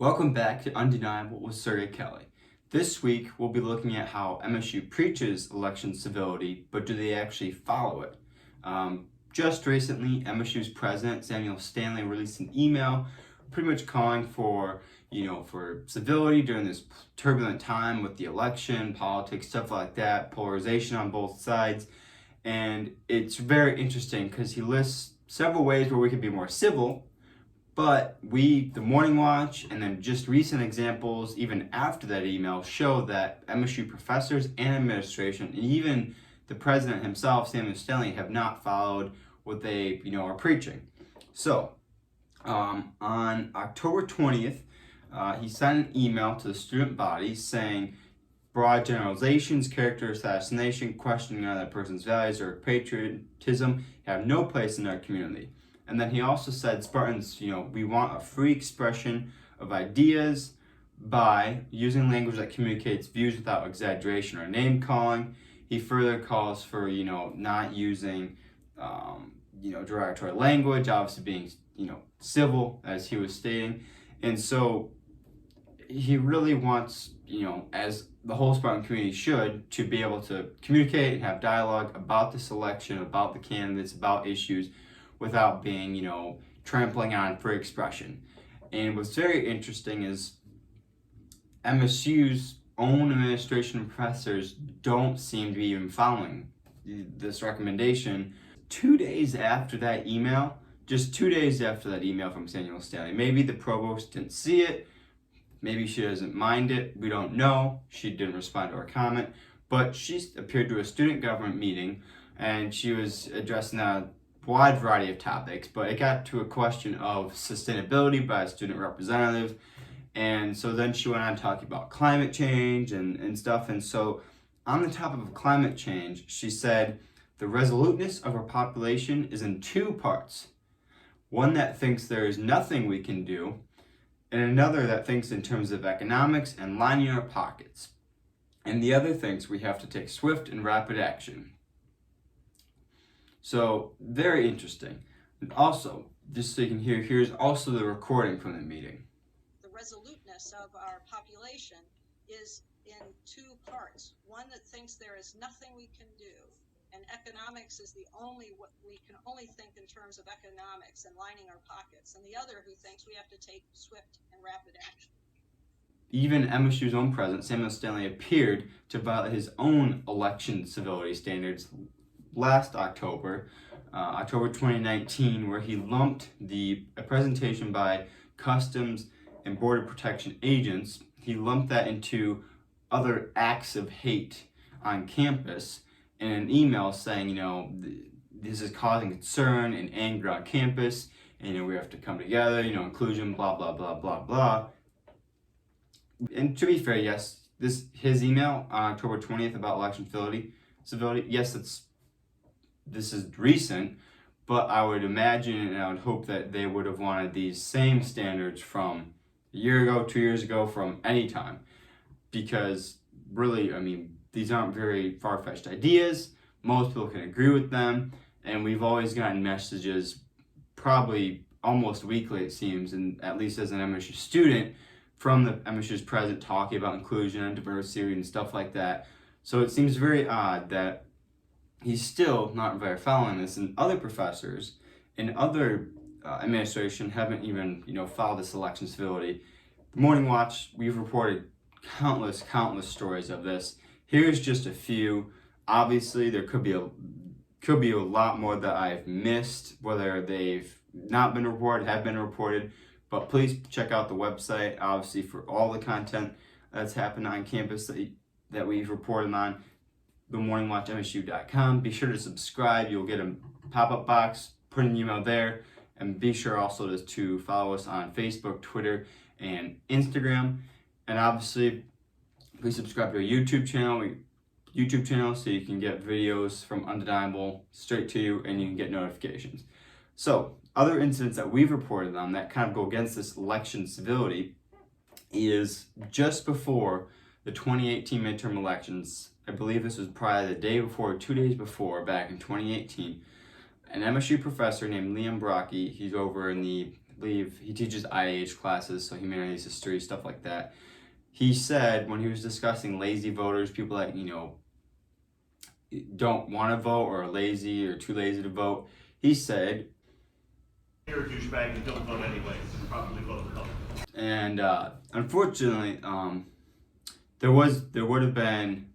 Welcome back to Undeniable with Sergey Kelly. This week we'll be looking at how MSU preaches election civility, but do they actually follow it? Just recently, MSU's president, Samuel Stanley, released an email pretty much calling for civility during this turbulent time with the election, politics, stuff like that, polarization on both sides. And it's very interesting because he lists several ways where we can be more civil. But the Morning Watch, and then just recent examples, even after that email, show that MSU professors and administration, and even the president himself, Samuel Stanley, have not followed what they, are preaching. So, on October 20th, he sent an email to the student body saying, broad generalizations, character assassination, questioning another person's values or patriotism have no place in our community. And then he also said, Spartans, we want a free expression of ideas by using language that communicates views without exaggeration or name calling. He further calls for, not using, derogatory language, obviously being, civil, as he was stating. And so he really wants, as the whole Spartan community should, to be able to communicate and have dialogue about this election, about the candidates, about issues, without being, trampling on free expression. And what's very interesting is MSU's own administration and professors don't seem to be even following this recommendation. 2 days after that email, just 2 days after that email from Samuel Stanley, maybe the provost didn't see it, maybe she doesn't mind it, we don't know, she didn't respond to our comment, but she appeared to a student government meeting and she was addressing a wide variety of topics, but it got to a question of sustainability by a student representative. And so then she went on talking about climate change and stuff. And so on the topic of climate change, she said, the resoluteness of our population is in two parts. One that thinks there is nothing we can do, and another that thinks in terms of economics and lining our pockets. And the other thinks we have to take swift and rapid action. So, very interesting. And also, just so you can hear, here's also the recording from the meeting. The resoluteness of our population is in two parts. One that thinks there is nothing we can do, and economics is what we can only think in terms of economics and lining our pockets, and the other who thinks we have to take swift and rapid action. Even MSU's own president, Samuel Stanley, appeared to violate his own election civility standards last October, October 2019, where he lumped a presentation by Customs and Border Protection agents, he lumped that into other acts of hate on campus in an email saying, this is causing concern and anger on campus, and we have to come together, inclusion, blah, blah, blah, blah, blah. And to be fair, yes, his email on October 20th about election civility, yes, this is recent, but I would imagine and I would hope that they would have wanted these same standards from a year ago, 2 years ago, from any time. Because really, these aren't very far-fetched ideas. Most people can agree with them, and we've always gotten messages, probably almost weekly it seems, and at least as an MSU student, from the MSU's president talking about inclusion and diversity and stuff like that. So it seems very odd that he's still not very following this, and other professors and other administration haven't even, followed this election civility. The Morning Watch, we've reported countless stories of this. Here's just a few. Obviously, there could be a lot more that I've missed, whether they've not been reported, have been reported. But please check out the website, obviously, for all the content that's happened on campus that we've reported on. themorningwatchmsu.com. Be sure to subscribe. You'll get a pop-up box, put an email there, and be sure also to follow us on Facebook, Twitter, and Instagram. And obviously, please subscribe to our YouTube channel so you can get videos from Undeniable straight to you and you can get notifications. So, other incidents that we've reported on that kind of go against this election civility is just before the 2018 midterm elections. I believe this was probably the day before, 2 days before, back in 2018, an MSU professor named Liam Brocky, he's over in I believe he teaches IH classes, so humanities, history, stuff like that. He said when he was discussing lazy voters, people that, don't want to vote or are lazy or too lazy to vote, he said, "You're a douchebag and don't vote anyway, and probably vote Republican." And unfortunately, there would have been,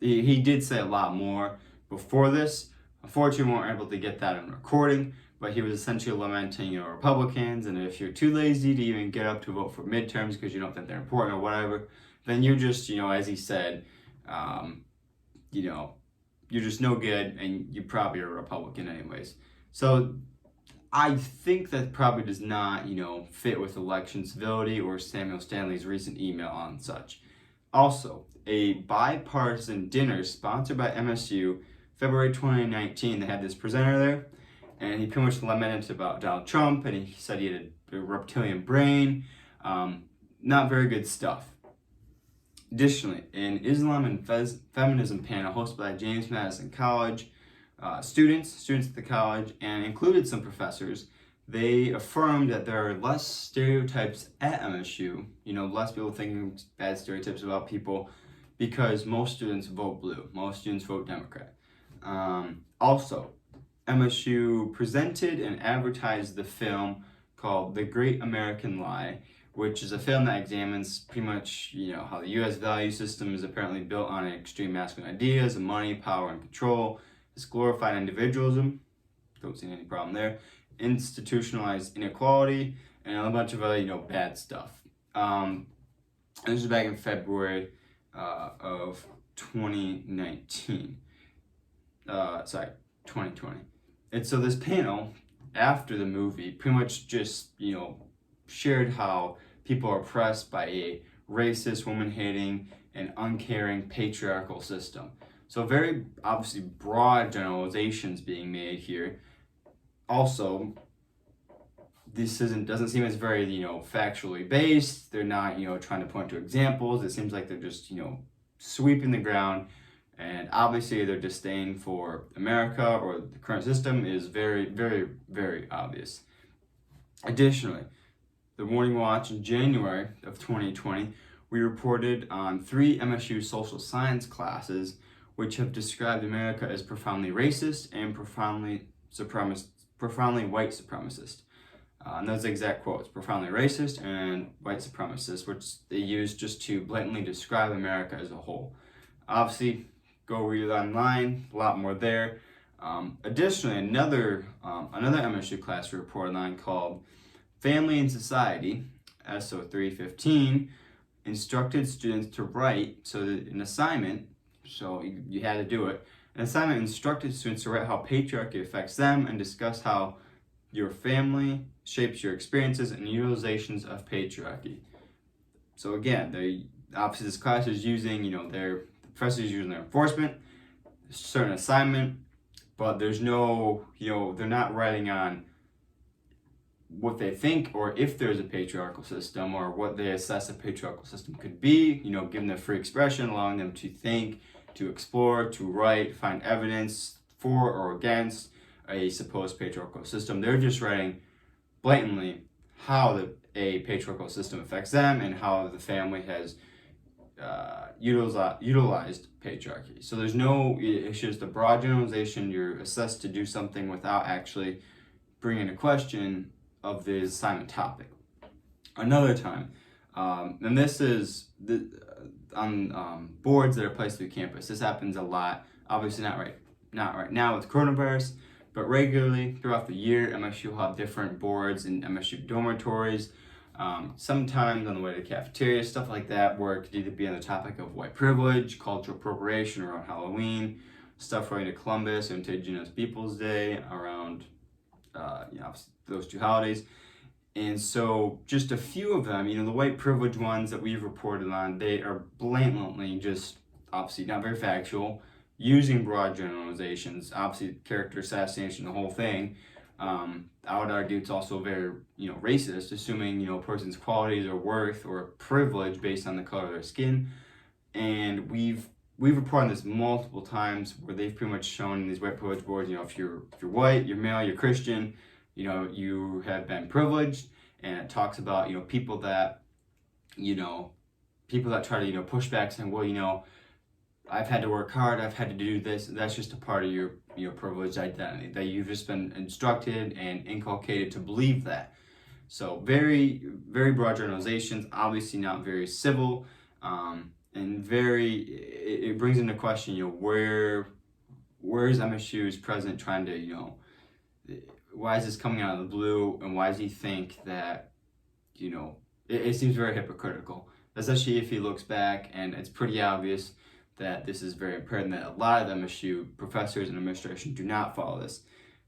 he did say a lot more before this. Unfortunately, we weren't able to get that in recording, but he was essentially lamenting, Republicans, and if you're too lazy to even get up to vote for midterms because you don't think they're important or whatever, then you're just, as he said, you're just no good, and you probably are a Republican anyways. So I think that probably does not, fit with election civility or Samuel Stanley's recent email on such. Also, a bipartisan dinner sponsored by MSU, February 2019, they had this presenter there, and he pretty much lamented about Donald Trump, and he said he had a reptilian brain. Not very good stuff. Additionally, an Islam and feminism panel hosted by James Madison College students at the college, and included some professors, they affirmed that there are less stereotypes at MSU, less people thinking bad stereotypes about people, because most students vote blue, most students vote Democrat. Also, MSU presented and advertised the film called The Great American Lie, which is a film that examines pretty much, how the U.S. value system is apparently built on extreme masculine ideas of money, power, and control. It's glorified individualism, don't see any problem there, institutionalized inequality, and a bunch of other, bad stuff. And this was back in February of 2019. 2020. And so this panel, after the movie, pretty much just, shared how people are oppressed by a racist, woman-hating, and uncaring patriarchal system. So very obviously broad generalizations being made here. Also, this doesn't seem as very, factually based. They're not, trying to point to examples. It seems like they're just, sweeping the ground. And obviously their disdain for America or the current system is very, very, very obvious. Additionally, the Morning Watch in January of 2020, we reported on 3 MSU social science classes which have described America as profoundly racist and profoundly white supremacist. And those exact quotes, profoundly racist and white supremacist, which they use just to blatantly describe America as a whole. Obviously, go read it online, a lot more there. Additionally, another MSU class we reported on called Family and Society, SO 315, instructed students to write, so that an assignment, so you had to do it, an assignment instructed students to write how patriarchy affects them and discuss how your family shapes your experiences and utilizations of patriarchy. So again, obviously this class is using, the professors using their enforcement, certain assignment, but there's no, they're not writing on what they think or if there's a patriarchal system or what they assess a patriarchal system could be, giving them free expression, allowing them to think, to explore, to write, find evidence for or against a supposed patriarchal system. They're just writing blatantly how a patriarchal system affects them and how the family has utilized patriarchy. So there's no issues. The broad generalization, you're assessed to do something without actually bringing a question of the assignment topic. Another time, and this is on boards that are placed through campus. This happens a lot. Obviously not right now with coronavirus, but regularly throughout the year, MSU will have different boards in MSU dormitories. Sometimes on the way to the cafeteria, stuff like that, where it could either be on the topic of white privilege, cultural appropriation around Halloween, stuff related to Columbus, Indigenous Peoples Day, around those 2 holidays. And so just a few of them, the white privilege ones that we've reported on, they are blatantly just obviously not very factual, using broad generalizations, obviously character assassination, the whole thing. I would argue it's also very, racist, assuming, a person's qualities or worth or privilege based on the color of their skin. And we've reported on this multiple times where they've pretty much shown in these white privilege boards, if you're white, you're male, you're Christian, you have been privileged, and it talks about, people that, try to, push back saying, well, I've had to work hard, I've had to do this. That's just a part of your privileged identity, that you've just been instructed and inculcated to believe that. So very, very broad generalizations, obviously not very civil, and it brings into question, where is MSU's president trying to, why is this coming out of the blue, and why does he think that, it seems very hypocritical, especially if he looks back, and it's pretty obvious that this is very important, that a lot of the MSU professors and administration do not follow this.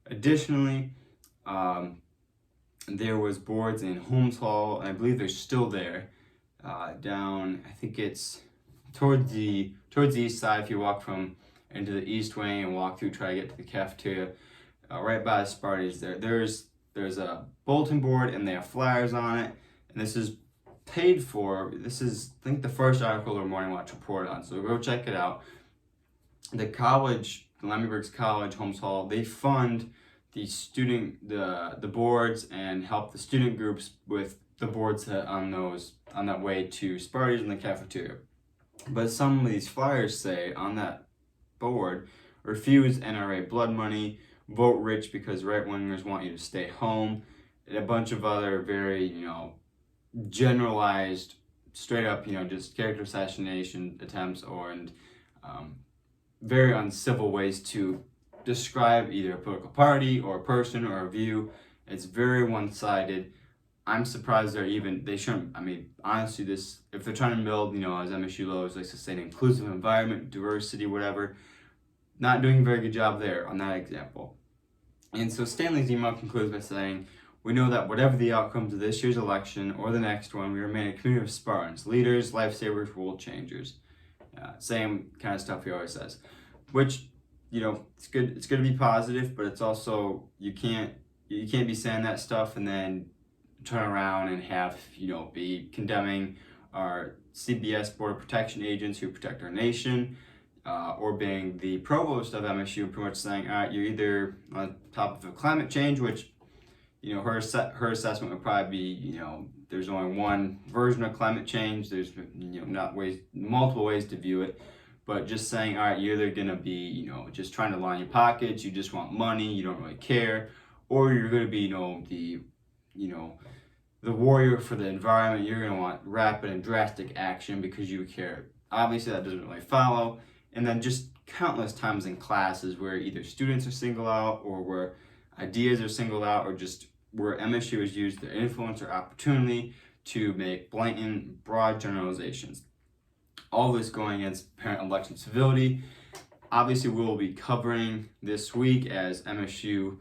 Additionally, there was boards in Holmes Hall, and I believe they're still there, down, I think it's towards the east side. If you walk from into the east wing and walk through, try to get to the cafeteria, right by the Sparties there's a bulletin board, and they have flyers on it, and this is paid for. This is, I think, the first article or Morning Watch report on, so go check it out. The college, Lemmy Briggs College, Holmes Hall, they fund the boards and help the student groups with the boards on that way to Sparties in the cafeteria. But some of these flyers say on that board, refuse NRA blood money, vote rich because right-wingers want you to stay home, and a bunch of other very, generalized, straight up, just character assassination attempts, and very uncivil ways to describe either a political party or a person or a view. It's very one-sided. I'm surprised they shouldn't, honestly, if they're trying to build, as MSU always likes to say, an inclusive environment, diversity, whatever, not doing a very good job there on that example. And so Stanley's email concludes by saying, we know that whatever the outcomes of this year's election or the next one, we remain a community of Spartans, leaders, lifesavers, world changers. Same kind of stuff he always says, which, it's good. It's good to be positive, but it's also, you can't be saying that stuff and then turn around and have, be condemning our CBS Border Protection agents who protect our nation, or being the provost of MSU, pretty much saying, all right, you're either on top of climate change, which, her assessment would probably be, there's only one version of climate change. There's, multiple ways to view it. But just saying, all right, you're either going to be, just trying to line your pockets, you just want money, you don't really care, or you're going to be, the warrior for the environment. You're going to want rapid and drastic action because you care. Obviously, that doesn't really follow. And then just countless times in classes where either students are singled out, or where ideas are singled out, or just where MSU has used their influence or opportunity to make blatant, broad generalizations. All this going against parent election civility. Obviously, we will be covering this week as MSU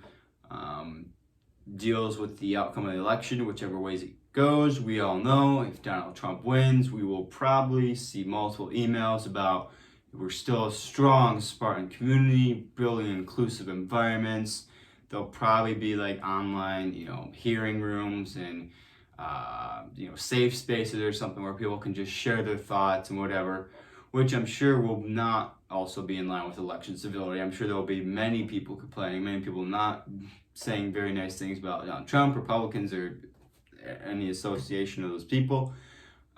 deals with the outcome of the election, whichever ways it goes. We all know if Donald Trump wins, we will probably see multiple emails about we're still a strong Spartan community, building inclusive environments. There'll probably be online, hearing rooms and safe spaces or something where people can just share their thoughts and whatever, which I'm sure will not also be in line with election civility. I'm sure there'll be many people complaining, many people not saying very nice things about Donald Trump, Republicans, or any association of those people.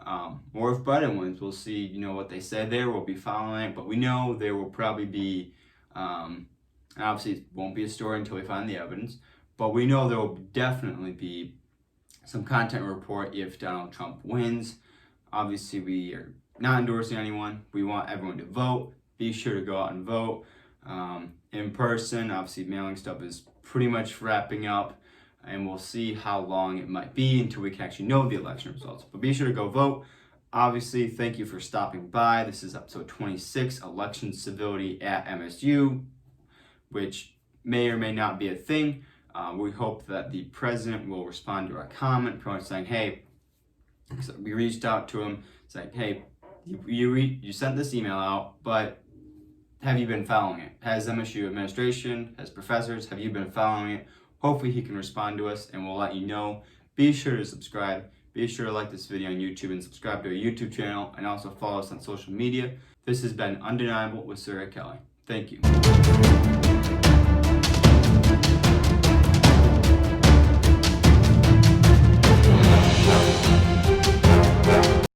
Or if Biden wins, we'll see, what they said there. We'll be following it, but we know there will probably be, obviously it won't be a story until we find the evidence, but we know there will definitely be some content report if Donald Trump wins. Obviously, we are not endorsing anyone. We want everyone to vote. Be sure to go out and vote in person. Obviously, mailing stuff is pretty much wrapping up, and we'll see how long it might be until we can actually know the election results. But be sure to go vote. Obviously, thank you for stopping by. This is episode 26, Election Civility at MSU, which may or may not be a thing. We hope that the president will respond to our comment, pretty much saying, hey, we reached out to him, saying, hey, you sent this email out, but have you been following it? Has MSU administration, has professors, have you been following it? Hopefully he can respond to us, and we'll let you know. Be sure to subscribe. Be sure to like this video on YouTube and subscribe to our YouTube channel, and also follow us on social media. This has been Undeniable with Sir Kelly. Thank you.